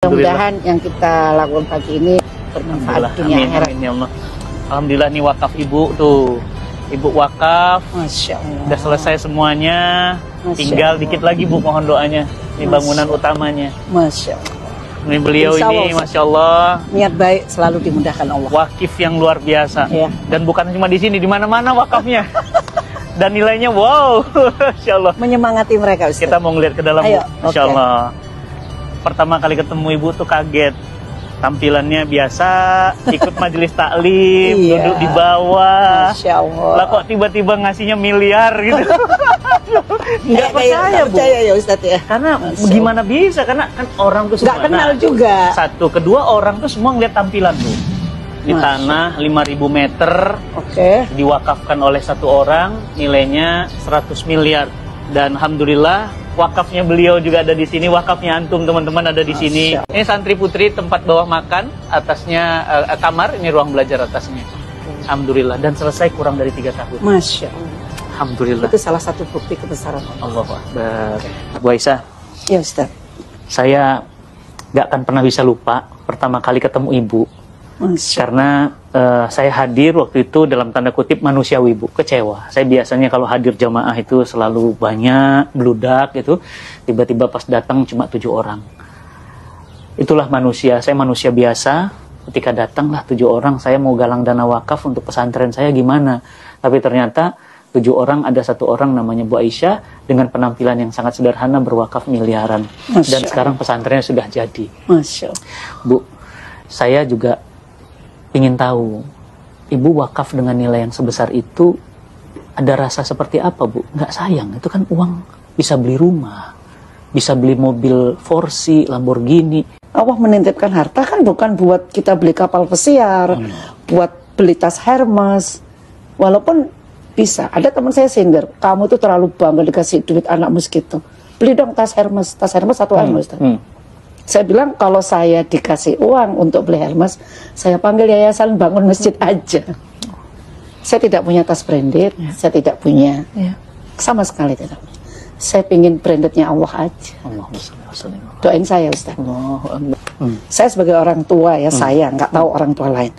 Mudah-mudahan yang kita lakukan pagi ini bermanfaat dunia akhirat. Amin ya Allah. Alhamdulillah nih wakaf ibu tuh. Ibu wakaf. Masya Allah. Udah selesai semuanya. Masya Tinggal Allah. dikit lagi bu mohon doanya. Ini bangunan utamanya. Masya Allah. Ini beliau Insya Allah, ini Masya Allah. Niat baik selalu dimudahkan Allah. Wakif yang luar biasa. Ya. Dan bukan cuma di sini, di mana-mana wakafnya. Dan nilainya wow. Masya Allah. Menyemangati mereka Ustaz. Kita mau ngeliat ke dalam Ayo, bu. Masya oke. Allah. Pertama kali ketemu ibu tuh kaget. Tampilannya biasa, ikut majelis taklim, Iya. duduk di bawah. Masya Allah. Lah kok tiba-tiba ngasihnya miliar gitu. Nggak percaya bu. percaya ya Ustaz ya. Karena Masya gimana bisa? Karena kan orang tuh Nggak semua. kenal Nah, juga. satu, kedua orang tuh semua ngeliat tampilan bu. Di Masya. tanah 5.000 meter Oke. diwakafkan oleh satu orang, nilainya 100 miliar. Dan alhamdulillah wakafnya beliau juga ada di sini, wakafnya antum teman-teman ada di sini. Masya. Ini santri putri tempat bawah makan, atasnya kamar, ini ruang belajar atasnya. Alhamdulillah dan selesai kurang dari 3 tahun. Masya Allah. Alhamdulillah. Itu salah satu bukti kebesaran Allah. Allahu Akbar. Bu Aisyah, Ya Ustaz. saya gak akan pernah bisa lupa pertama kali ketemu ibu. Masya. Karena saya hadir waktu itu dalam tanda kutip manusiawi bu, kecewa. Saya biasanya kalau hadir jamaah itu selalu banyak, bludak gitu. Tiba-tiba pas datang cuma 7 orang. Itulah manusia, saya manusia biasa. Ketika datanglah 7 orang, saya mau galang dana wakaf untuk pesantren saya gimana. Tapi ternyata 7 orang, ada 1 orang namanya Bu Aisyah dengan penampilan yang sangat sederhana berwakaf miliaran. Masya Dan sekarang pesantrennya sudah jadi. Masya Allah. Bu, saya juga ingin tahu, ibu wakaf dengan nilai yang sebesar itu ada rasa seperti apa bu? Nggak sayang, itu kan uang bisa beli rumah, bisa beli mobil Forsi, Lamborghini. Allah menitipkan harta kan bukan buat kita beli kapal pesiar, buat beli tas Hermes. Walaupun bisa, ada teman saya sindir, kamu tuh terlalu bangga dikasih duit anakmu segitu. Beli dong tas Hermes 1 M Ustaz. Saya bilang kalau saya dikasih uang untuk beli Hermes, saya panggil yayasan bangun masjid aja. Saya tidak punya tas branded, saya tidak punya, sama sekali tidak. Saya pingin brandednya Allah aja. Doain saya Ustaz. Saya sebagai orang tua ya, saya nggak tahu orang tua lain.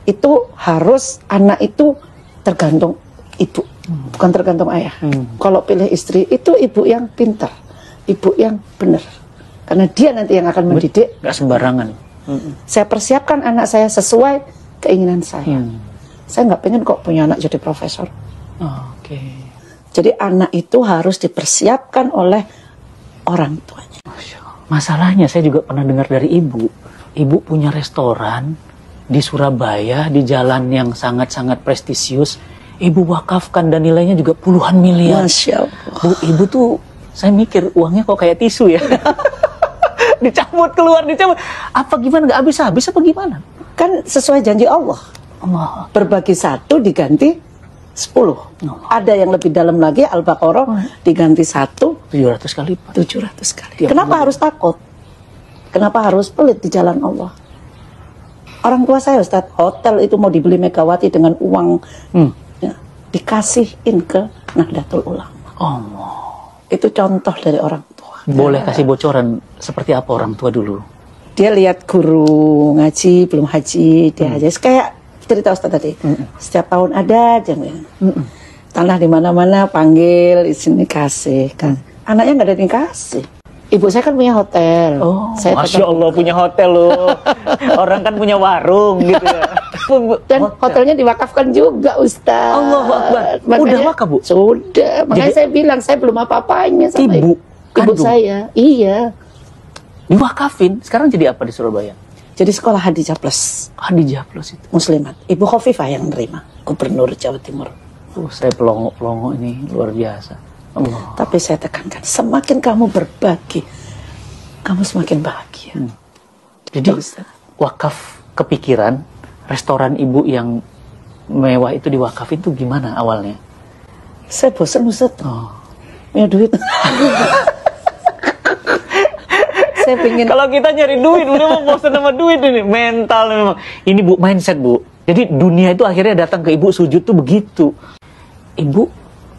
Itu harus anak itu tergantung ibu, bukan tergantung ayah. Kalau pilih istri itu ibu yang pintar, ibu yang benar. Karena dia nanti yang akan mendidik. Nggak sembarangan. Saya persiapkan anak saya sesuai keinginan saya. Saya nggak pengen kok punya anak jadi profesor. Oke. Jadi anak itu harus dipersiapkan oleh orang tuanya. Masalahnya saya juga pernah dengar dari ibu. Ibu punya restoran di Surabaya, di jalan yang sangat-sangat prestisius. Ibu wakafkan dan nilainya juga puluhan miliar. Masya Allah. Bu, ibu tuh, saya mikir uangnya kok kayak tisu ya. Dicabut keluar, dicabut. Apa gimana, nggak habis-habis apa gimana? Kan sesuai janji Allah. Allah. Berbagi 1 diganti 10. Ada yang lebih dalam lagi, Al-Baqarah diganti 1 700 kali lipat. 700 kali. Tiap Kenapa bulan. harus takut? Kenapa harus pelit di jalan Allah? Orang tua saya Ustadz, hotel itu mau dibeli Megawati dengan uang ya, dikasihin ke Nahdlatul Ulama. Allah. Itu contoh dari orang tua. Boleh kasih bocoran seperti apa orang tua dulu? Dia lihat guru ngaji, belum haji, dia haji. Kayak cerita Ustadz tadi, setiap tahun ada aja. Tanah di mana-mana panggil, di sini kasih. Kan. Anaknya nggak ada yang kasih. Ibu saya kan punya hotel. Saya Masya Allah punya hotel loh. Orang kan punya warung gitu ya. Dan hotelnya diwakafkan juga Ustaz. Allahu Akbar. Udah wakaf Bu? Sudah. Makanya Jadi- saya bilang saya belum apa-apanya sama Ibu ibu kandung? saya. Iya. Diwakafin. Sekarang jadi apa di Surabaya? Jadi sekolah Hadijah Plus Hadijah Plus itu. Muslimat. Ibu Khofifah yang nerima. Gubernur Jawa Timur. Saya pelongo-pelongo ini luar biasa. Allah. Tapi saya tekankan, semakin kamu berbagi, kamu semakin bahagia. Jadi Ustaz. wakaf kepikiran restoran ibu yang mewah itu diwakafin itu gimana awalnya? Saya bosan Ustaz. Oh. Punya duit. Saya pengen. Kalau kita nyari duit, udah mau bosan sama duit ini. Mental memang. Ini Bu, mindset Bu. Jadi dunia itu akhirnya datang ke ibu sujud tuh begitu. Ibu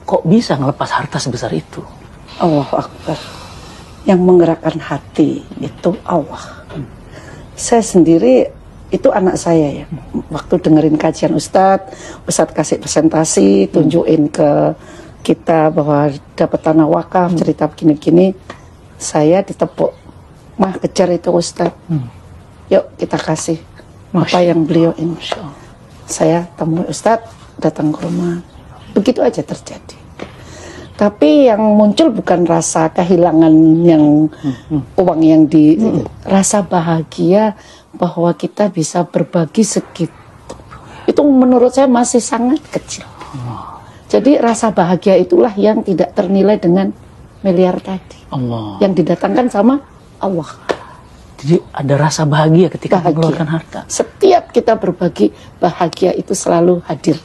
kok bisa ngelepas harta sebesar itu? Allahu Akbar. Yang menggerakkan hati itu Allah. Saya sendiri itu anak saya ya. Waktu dengerin kajian Ustadz kasih presentasi, tunjukin ke kita bahwa dapat tanah wakaf, cerita begini-gini, saya ditepuk, mah kejar itu Ustadz, yuk kita kasih apa yang beliau ini. Saya temui Ustadz, datang ke rumah, begitu aja terjadi. Tapi yang muncul bukan rasa kehilangan yang uang yang rasa bahagia bahwa kita bisa berbagi segitu. Itu menurut saya masih sangat kecil. Jadi rasa bahagia itulah yang tidak ternilai dengan miliar tadi. Yang didatangkan sama Allah. Jadi ada rasa bahagia ketika mengeluarkan harta. Setiap kita berbagi, bahagia itu selalu hadir.